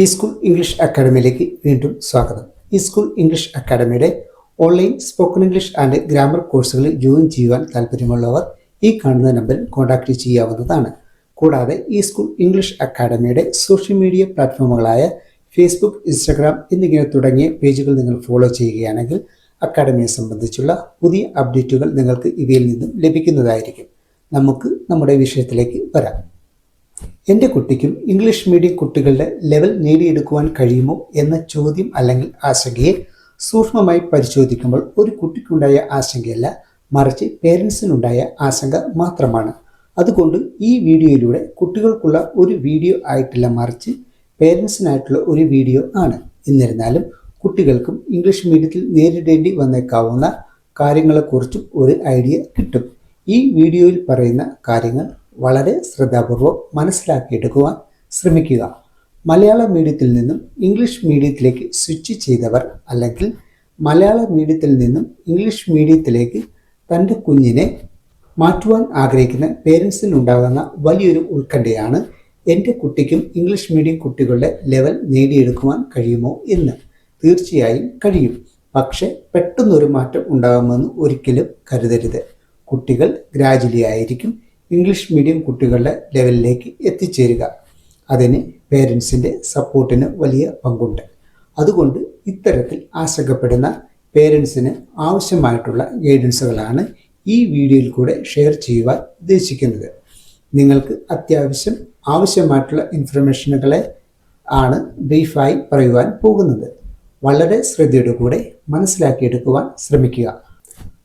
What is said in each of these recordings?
ഈ school English അക്കാഡമിയിലേക്ക് വീണ്ടും സ്വാഗതം. ഈ സ്കൂൾ ഇംഗ്ലീഷ് അക്കാഡമിയുടെ online spoken English and grammar കോഴ്സുകളിൽ ജോയിൻ ചെയ്യുവാൻ താല്പര്യമുള്ളവർ ഈ കാണുന്ന നമ്പറിൽ കോൺടാക്ട് ചെയ്യാവുന്നതാണ്. കൂടാതെ ഈ സ്കൂൾ ഇംഗ്ലീഷ് അക്കാഡമിയുടെ സോഷ്യൽ മീഡിയ പ്ലാറ്റ്ഫോമുകളായ ഫേസ്ബുക്ക്, ഇൻസ്റ്റഗ്രാം എന്നിങ്ങനെ തുടങ്ങിയ പേജുകൾ നിങ്ങൾ ഫോളോ ചെയ്യുകയാണെങ്കിൽ അക്കാഡമിയെ സംബന്ധിച്ചുള്ള പുതിയ അപ്ഡേറ്റുകൾ നിങ്ങൾക്ക് ഇവയിൽ നിന്നും ലഭിക്കുന്നതായിരിക്കും. നമുക്ക് നമ്മുടെ വിഷയത്തിലേക്ക് വരാം. എൻ്റെ കുട്ടിക്കും ഇംഗ്ലീഷ് മീഡിയം കുട്ടികളുടെ ലെവൽ നേടിയെടുക്കുവാൻ കഴിയുമോ എന്ന ചോദ്യം അല്ലെങ്കിൽ ആശങ്കയെ സൂക്ഷ്മമായി പരിശോധിക്കുമ്പോൾ ഒരു കുട്ടിക്കുണ്ടായ ആശങ്കയല്ല, മറിച്ച് പേരൻസിനുണ്ടായ ആശങ്ക മാത്രമാണ്. അതുകൊണ്ട് ഈ വീഡിയോയിലൂടെ കുട്ടികൾക്കുള്ള ഒരു വീഡിയോ ആയിട്ടില്ല, മറിച്ച് പേരൻസിനായിട്ടുള്ള ഒരു വീഡിയോ ആണ്. എന്നിരുന്നാലും കുട്ടികൾക്കും ഇംഗ്ലീഷ് മീഡിയത്തിൽ നേരിടേണ്ടി വന്നേക്കാവുന്ന കാര്യങ്ങളെക്കുറിച്ചും ഒരു ഐഡിയ കിട്ടും. ഈ വീഡിയോയിൽ പറയുന്ന കാര്യങ്ങൾ വളരെ ശ്രദ്ധാപൂർവം മനസ്സിലാക്കിയെടുക്കുവാൻ ശ്രമിക്കുക. മലയാള മീഡിയത്തിൽ നിന്നും ഇംഗ്ലീഷ് മീഡിയത്തിലേക്ക് സ്വിച്ച് ചെയ്തവർ അല്ലെങ്കിൽ മലയാള മീഡിയത്തിൽ നിന്നും ഇംഗ്ലീഷ് മീഡിയത്തിലേക്ക് തൻ്റെ കുഞ്ഞിനെ മാറ്റുവാൻ ആഗ്രഹിക്കുന്ന പേരൻസിനുണ്ടാകുന്ന വലിയൊരു ഉത്കണ്ഠയാണ് എൻ്റെ കുട്ടിക്കും ഇംഗ്ലീഷ് മീഡിയം കുട്ടികളുടെ ലെവൽ നേടിയെടുക്കുവാൻ കഴിയുമോ എന്ന്. തീർച്ചയായും കഴിയും, പക്ഷേ പെട്ടെന്നൊരു മാറ്റം ഉണ്ടാകുമെന്ന് ഒരിക്കലും കരുതരുത്. കുട്ടികൾ ഗ്രാജുവലി ആയിരിക്കും ഇംഗ്ലീഷ് മീഡിയം കുട്ടികളുടെ ലെവലിലേക്ക് എത്തിച്ചേരുക. അതിന് പേരൻസിൻ്റെ സപ്പോർട്ടിന് വലിയ പങ്കുണ്ട്. അതുകൊണ്ട് ഇത്തരത്തിൽ ആശങ്കപ്പെടുന്ന പേരൻസിന് ആവശ്യമായിട്ടുള്ള ഗൈഡൻസുകളാണ് ഈ വീഡിയോയിൽ കൂടെ ഷെയർ ചെയ്യുവാൻ ഉദ്ദേശിക്കുന്നത്. നിങ്ങൾക്ക് ആവശ്യമായിട്ടുള്ള ഇൻഫർമേഷനുകളെ ആണ് ബ്രീഫായി പറയുവാൻ പോകുന്നത്. വളരെ ശ്രദ്ധയോടെ കൂടെ മനസ്സിലാക്കിയെടുക്കുവാൻ ശ്രമിക്കുക.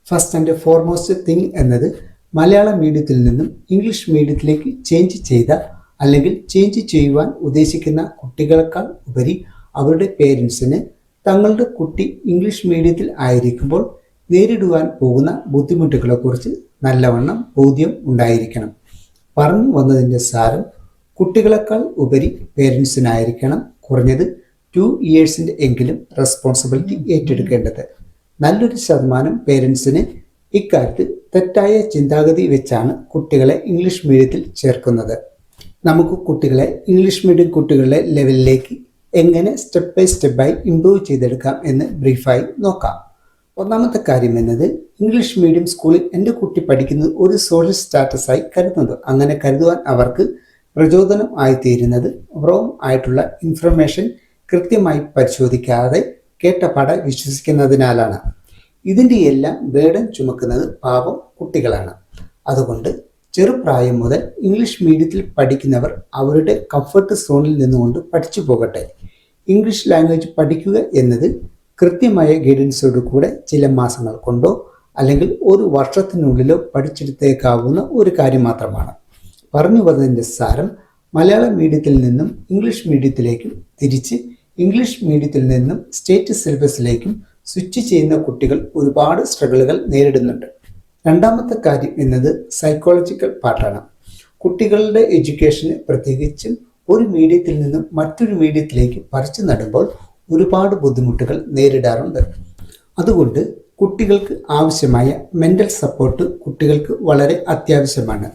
ഫസ്റ്റ് ആൻഡ് ഫോർമോസ്റ്റ് തിങ് എന്നത് മലയാള മീഡിയത്തിൽ നിന്നും ഇംഗ്ലീഷ് മീഡിയത്തിലേക്ക് ചേഞ്ച് ചെയ്ത അല്ലെങ്കിൽ ചേഞ്ച് ചെയ്യുവാൻ ഉദ്ദേശിക്കുന്ന കുട്ടികളെക്കാൾ ഉപരി അവരുടെ പേരൻസിന് തങ്ങളുടെ കുട്ടി ഇംഗ്ലീഷ് മീഡിയത്തിൽ ആയിരിക്കുമ്പോൾ നേരിടുവാൻ പോകുന്ന ബുദ്ധിമുട്ടുകളെക്കുറിച്ച് നല്ലവണ്ണം ബോധ്യം ഉണ്ടായിരിക്കണം. പറഞ്ഞു വന്നതിൻ്റെ സാരം, കുട്ടികളെക്കാൾ ഉപരി പേരൻസിനായിരിക്കണം കുറഞ്ഞത് 2 ഇയേഴ്സിൻ്റെ എങ്കിലും റെസ്പോൺസിബിലിറ്റി ഏറ്റെടുക്കേണ്ടത്. നല്ലൊരു ശതമാനം പേരൻസിന് ഇക്കാര്യത്തിൽ തെറ്റായ ചിന്താഗതി വെച്ചാണ് കുട്ടികളെ ഇംഗ്ലീഷ് മീഡിയത്തിൽ ചേർക്കുന്നത്. നമുക്ക് കുട്ടികളെ ഇംഗ്ലീഷ് മീഡിയം കുട്ടികളുടെ ലെവലിലേക്ക് എങ്ങനെ സ്റ്റെപ്പ് ബൈ സ്റ്റെപ്പായി ഇംപ്രൂവ് ചെയ്തെടുക്കാം എന്ന് ബ്രീഫായി നോക്കാം. ഒന്നാമത്തെ കാര്യം എന്നത്, ഇംഗ്ലീഷ് മീഡിയം സ്കൂളിൽ എൻ്റെ കുട്ടി പഠിക്കുന്നത് ഒരു സോഷ്യൽ സ്റ്റാറ്റസായി കരുതുന്നത്. അങ്ങനെ കരുതുവാൻ അവർക്ക് പ്രചോദനം ആയിത്തീരുന്നത് റോങ് ആയിട്ടുള്ള ഇൻഫർമേഷൻ കൃത്യമായി പരിശോധിക്കാതെ കേട്ടപാടെ വിശ്വസിക്കുന്നതിനാലാണ്. ഇതിൻ്റെ എല്ലാം ബേർഡൻ ചുമക്കുന്നത് പാവം കുട്ടികളാണ്. അതുകൊണ്ട് ചെറുപ്രായം മുതൽ ഇംഗ്ലീഷ് മീഡിയത്തിൽ പഠിക്കുന്നവർ അവരുടെ കംഫർട്ട് സോണിൽ നിന്നുകൊണ്ട് പഠിച്ചു പോകട്ടെ. ഇംഗ്ലീഷ് ലാംഗ്വേജ് പഠിക്കുക എന്നത് കൃത്യമായ ഗൈഡൻസോട് കൂടെ ചില മാസങ്ങൾ കൊണ്ടോ അല്ലെങ്കിൽ ഒരു വർഷത്തിനുള്ളിലോ പഠിച്ചെടുത്തേക്കാവുന്ന ഒരു കാര്യം മാത്രമാണ്. പറഞ്ഞു വന്നതിൻ്റെ സാരം, മലയാള മീഡിയത്തിൽ നിന്നും ഇംഗ്ലീഷ് മീഡിയത്തിലേക്കും തിരിച്ച് ഇംഗ്ലീഷ് മീഡിയത്തിൽ നിന്നും സ്റ്റേറ്റ് സിലബസിലേക്കും സ്വിച്ച് ചെയ്യുന്ന കുട്ടികൾ ഒരുപാട് സ്ട്രഗിളുകൾ നേരിടുന്നുണ്ട്. രണ്ടാമത്തെ കാര്യം എന്നത് സൈക്കോളജിക്കൽ പാർട്ടാണ്. കുട്ടികളുടെ എഡ്യൂക്കേഷന് പ്രത്യേകിച്ചും ഒരു മീഡിയത്തിൽ നിന്നും മറ്റൊരു മീഡിയത്തിലേക്ക് പറിച്ചു നടുമ്പോൾ ഒരുപാട് ബുദ്ധിമുട്ടുകൾ നേരിടാറുണ്ട്. അതുകൊണ്ട് കുട്ടികൾക്ക് ആവശ്യമായ മെൻ്റൽ സപ്പോർട്ട് കുട്ടികൾക്ക് വളരെ അത്യാവശ്യമാണ്.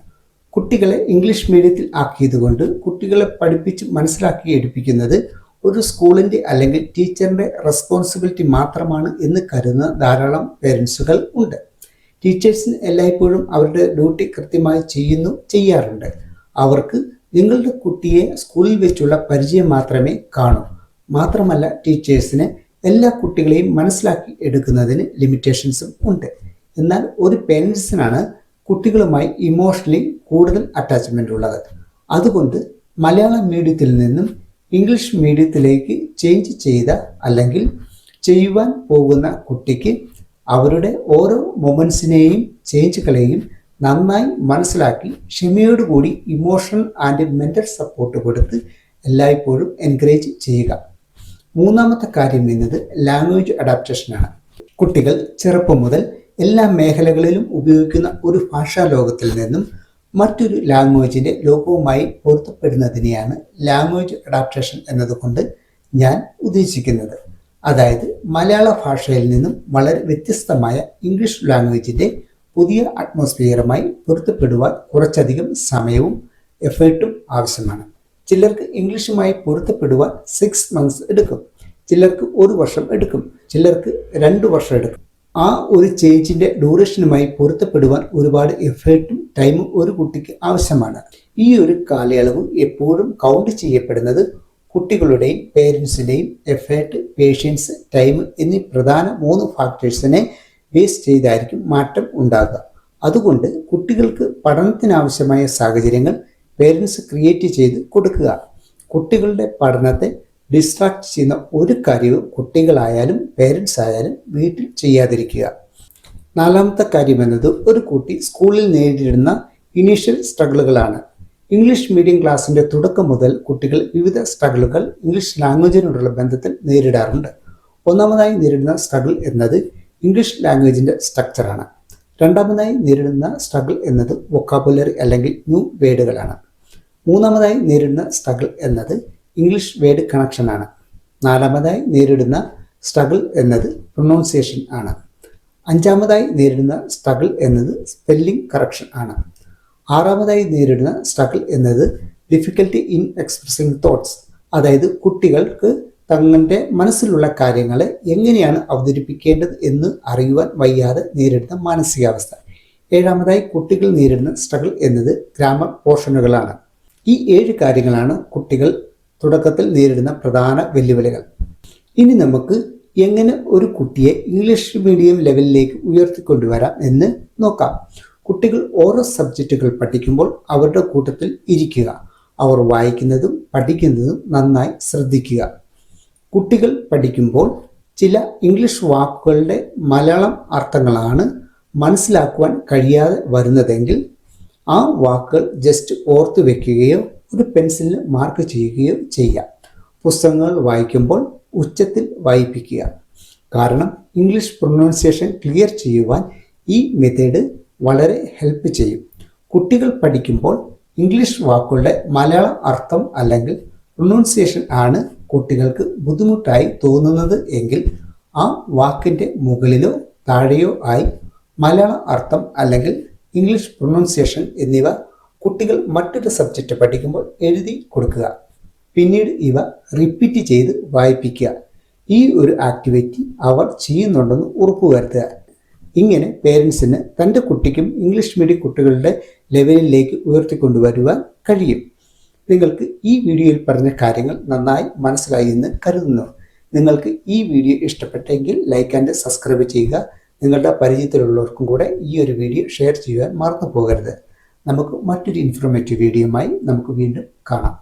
കുട്ടികളെ ഇംഗ്ലീഷ് മീഡിയത്തിൽ ആക്കിയതുകൊണ്ട് കുട്ടികളെ പഠിപ്പിച്ച് മനസ്സിലാക്കി എടുപ്പിക്കുന്നത് ഒരു സ്കൂളിൻ്റെ അല്ലെങ്കിൽ ടീച്ചറിൻ്റെ റെസ്പോൺസിബിലിറ്റി മാത്രമാണ് എന്ന് കരുതുന്ന ധാരാളം പേരൻസുകൾ ഉണ്ട്. ടീച്ചേഴ്സിന് എല്ലായ്പ്പോഴും അവരുടെ ഡ്യൂട്ടി കൃത്യമായി ചെയ്യാറുണ്ട്. അവർക്ക് നിങ്ങളുടെ കുട്ടിയെ സ്കൂളിൽ വെച്ചുള്ള പരിചയം മാത്രമേ കാണൂ. മാത്രമല്ല, ടീച്ചേഴ്സിന് എല്ലാ കുട്ടികളെയും മനസ്സിലാക്കി എടുക്കുന്നതിന് ലിമിറ്റേഷൻസും ഉണ്ട്. എന്നാൽ ഒരു പേരൻസിനാണ് കുട്ടികളുമായി ഇമോഷണലി കൂടുതൽ അറ്റാച്ച്മെൻ്റ് ഉള്ളത്. അതുകൊണ്ട് മലയാള മീഡിയത്തിൽ നിന്നും ഇംഗ്ലീഷ് മീഡിയത്തിലേക്ക് ചേഞ്ച് ചെയ്ത അല്ലെങ്കിൽ ചെയ്യുവാൻ പോകുന്ന കുട്ടിക്ക് അവരുടെ ഓരോ മൊമെൻറ്റ്സിനെയും ചേഞ്ചുകളെയും നന്നായി മനസ്സിലാക്കി ക്ഷമയോടുകൂടി ഇമോഷണൽ ആൻഡ് മെൻ്റൽ സപ്പോർട്ട് കൊടുത്ത് എല്ലായ്പ്പോഴും എൻകറേജ് ചെയ്യുക. മൂന്നാമത്തെ കാര്യം എന്നത് ലാംഗ്വേജ് അഡാപ്റ്റേഷനാണ്. കുട്ടികൾ ചെറുപ്പം മുതൽ എല്ലാ മേഖലകളിലും ഉപയോഗിക്കുന്ന ഒരു ഭാഷാ ലോകത്തിൽ നിന്നും മറ്റൊരു ലാംഗ്വേജിൻ്റെ ലോകവുമായി പൊരുത്തപ്പെടുന്നതിനെയാണ് ലാംഗ്വേജ് അഡാപ്റ്റേഷൻ എന്നതുകൊണ്ട് ഞാൻ ഉദ്ദേശിക്കുന്നത്. അതായത് മലയാള ഭാഷയിൽ നിന്നും വളരെ വ്യത്യസ്തമായ ഇംഗ്ലീഷ് ലാംഗ്വേജിൻ്റെ പുതിയ അറ്റ്മോസ്ഫിയറുമായി പൊരുത്തപ്പെടുവാൻ കുറച്ചധികം സമയവും എഫേർട്ടും ആവശ്യമാണ്. ചിലർക്ക് ഇംഗ്ലീഷുമായി പൊരുത്തപ്പെടുവാൻ 6 months എടുക്കും, ചിലർക്ക് 1 വർഷം എടുക്കും, ചിലർക്ക് 2 വർഷം എടുക്കും. ആ ഒരു ചേഞ്ചിന്റെ ഡ്യൂറേഷനുമായി പൊരുത്തപ്പെടുവാൻ ഒരുപാട് എഫേർട്ടും ടൈമും ഒരു കുട്ടിക്ക് ആവശ്യമാണ്. ഈ ഒരു കാലയളവ് എപ്പോഴും കൗണ്ട് ചെയ്യപ്പെടുന്നത് കുട്ടികളുടെയും പേരൻസിൻ്റെയും എഫേർട്ട്, പേഷ്യൻസ്, ടൈം എന്നീ പ്രധാന 3 ഫാക്ടേഴ്സിനെ ബേസ് ചെയ്തായിരിക്കും മാറ്റം ഉണ്ടാകുക. അതുകൊണ്ട് കുട്ടികൾക്ക് പഠനത്തിനാവശ്യമായ സാഹചര്യങ്ങൾ പേരൻസ് ക്രിയേറ്റ് ചെയ്ത് കൊടുക്കുക. കുട്ടികളുടെ പഠനത്തെ ഡിസ്ട്രാക്ട് ചെയ്യുന്ന ഒരു കാര്യവും കുട്ടികളായാലും പേരൻസ് ആയാലും വീട്ടിൽ ചെയ്യാതിരിക്കുക. 4ാമത്തെ കാര്യം എന്നത് ഒരു കുട്ടി സ്കൂളിൽ നേരിടുന്ന ഇനീഷ്യൽ സ്ട്രഗിളുകളാണ്. ഇംഗ്ലീഷ് മീഡിയം ക്ലാസ്സിൻ്റെ തുടക്കം മുതൽ കുട്ടികൾ വിവിധ സ്ട്രഗിളുകൾ ഇംഗ്ലീഷ് ലാംഗ്വേജിനോടുള്ള ബന്ധത്തിൽ നേരിടാറുണ്ട്. ഒന്നാമതായി നേരിടുന്ന സ്ട്രഗിൾ എന്നത് ഇംഗ്ലീഷ് ലാംഗ്വേജിൻ്റെ സ്ട്രക്ചറാണ്. രണ്ടാമതായി നേരിടുന്ന സ്ട്രഗിൾ എന്നത് വൊക്കാബുലറി അല്ലെങ്കിൽ ന്യൂ വേർഡുകളാണ്. മൂന്നാമതായി നേരിടുന്ന സ്ട്രഗിൾ എന്നത് ഇംഗ്ലീഷ് വേർഡ് കണക്ഷനാണ്. 4ാമതായി നേരിടുന്ന സ്ട്രഗിൾ എന്നത് പ്രൊനൗൺസിയേഷൻ ആണ്. 5ാമതായി നേരിടുന്ന സ്ട്രഗിൾ എന്നത് സ്പെല്ലിംഗ് കറക്ഷൻ ആണ്. 6ാമതായി നേരിടുന്ന സ്ട്രഗിൾ എന്നത് ഡിഫിക്കൽട്ടി ഇൻ എക്സ്പ്രസിംഗ് തോട്ട്സ്, അതായത് കുട്ടികൾക്ക് തങ്ങളുടെ മനസ്സിലുള്ള കാര്യങ്ങളെ എങ്ങനെയാണ് അവതരിപ്പിക്കേണ്ടത് എന്ന് അറിയുവാൻ വയ്യാതെ നേരിടുന്ന മാനസികാവസ്ഥ. 7ാമതായി കുട്ടികൾ നേരിടുന്ന സ്ട്രഗിൾ എന്നത് ഗ്രാമർ പോർഷനുകളാണ്. ഈ 7 കാര്യങ്ങളാണ് കുട്ടികൾ തുടക്കത്തിൽ നേരിടുന്ന പ്രധാന വെല്ലുവിളികൾ. ഇനി നമുക്ക് എങ്ങനെ ഒരു കുട്ടിയെ ഇംഗ്ലീഷ് മീഡിയം ലെവലിലേക്ക് ഉയർത്തിക്കൊണ്ടുവരാം എന്ന് നോക്കാം. കുട്ടികൾ ഓരോ സബ്ജക്റ്റുകൾ പഠിക്കുമ്പോൾ അവരുടെ കൂട്ടത്തിൽ ഇരിക്കുക. അവർ വായിക്കുന്നതും പഠിക്കുന്നതും നന്നായി ശ്രദ്ധിക്കുക. കുട്ടികൾ പഠിക്കുമ്പോൾ ചില ഇംഗ്ലീഷ് വാക്കുകളുടെ മലയാളം അർത്ഥങ്ങളാണ് മനസ്സിലാക്കുവാൻ കഴിയാതെ വരുന്നതെങ്കിൽ ആ വാക്കുകൾ ജസ്റ്റ് ഓർത്തു വെക്കുകയോ ഒരു പെൻസിലിൽ മാർക്ക് ചെയ്യുകയോ ചെയ്യാം. പുസ്തകങ്ങൾ വായിക്കുമ്പോൾ ഉച്ചത്തിൽ വായിപ്പിക്കുക. കാരണം ഇംഗ്ലീഷ് പ്രൊനൗൺസിയേഷൻ ക്ലിയർ ചെയ്യുവാൻ ഈ മെത്തേഡ് വളരെ ഹെൽപ്പ് ചെയ്യും. കുട്ടികൾ പഠിക്കുമ്പോൾ ഇംഗ്ലീഷ് വാക്കുകളുടെ മലയാളം അർത്ഥം അല്ലെങ്കിൽ പ്രൊനൗൺസിയേഷൻ ആണ് കുട്ടികൾക്ക് ബുദ്ധിമുട്ടായി തോന്നുന്നത് എങ്കിൽ ആ വാക്കിൻ്റെ മുകളിലോ താഴെയോ ആയി മലയാളം അർത്ഥം അല്ലെങ്കിൽ ഇംഗ്ലീഷ് പ്രൊനൗൺസിയേഷൻ എന്നിവ കുട്ടികൾ മറ്റൊരു സബ്ജക്റ്റ് പഠിക്കുമ്പോൾ എഴുതി കൊടുക്കുക. പിന്നീട് ഇവ റിപ്പീറ്റ് ചെയ്ത് വായിപ്പിക്കുക. ഈ ഒരു ആക്ടിവിറ്റി അവർ ചെയ്യുന്നുണ്ടെന്ന് ഉറപ്പുവരുത്തുക. ഇങ്ങനെ പേരൻസിന് തൻ്റെ കുട്ടിക്കും ഇംഗ്ലീഷ് മീഡിയം കുട്ടികളുടെ ലെവലിലേക്ക് ഉയർത്തിക്കൊണ്ടുവരുവാൻ കഴിയും. നിങ്ങൾക്ക് ഈ വീഡിയോയിൽ പറഞ്ഞ കാര്യങ്ങൾ നന്നായി മനസ്സിലായി എന്ന് കരുതുന്നു. നിങ്ങൾക്ക് ഈ വീഡിയോ ഇഷ്ടപ്പെട്ടെങ്കിൽ ലൈക്ക് ആൻഡ് സബ്സ്ക്രൈബ് ചെയ്യുക. നിങ്ങളുടെ പരിചയത്തിലുള്ളവർക്കും കൂടെ ഈ ഒരു വീഡിയോ ഷെയർ ചെയ്യുവാൻ മറന്നു പോകരുത്. നമുക്ക് മറ്റൊരു ഇൻഫോർമേറ്റീവ് വീഡിയോയുമായി നമുക്ക് വീണ്ടും കാണാം.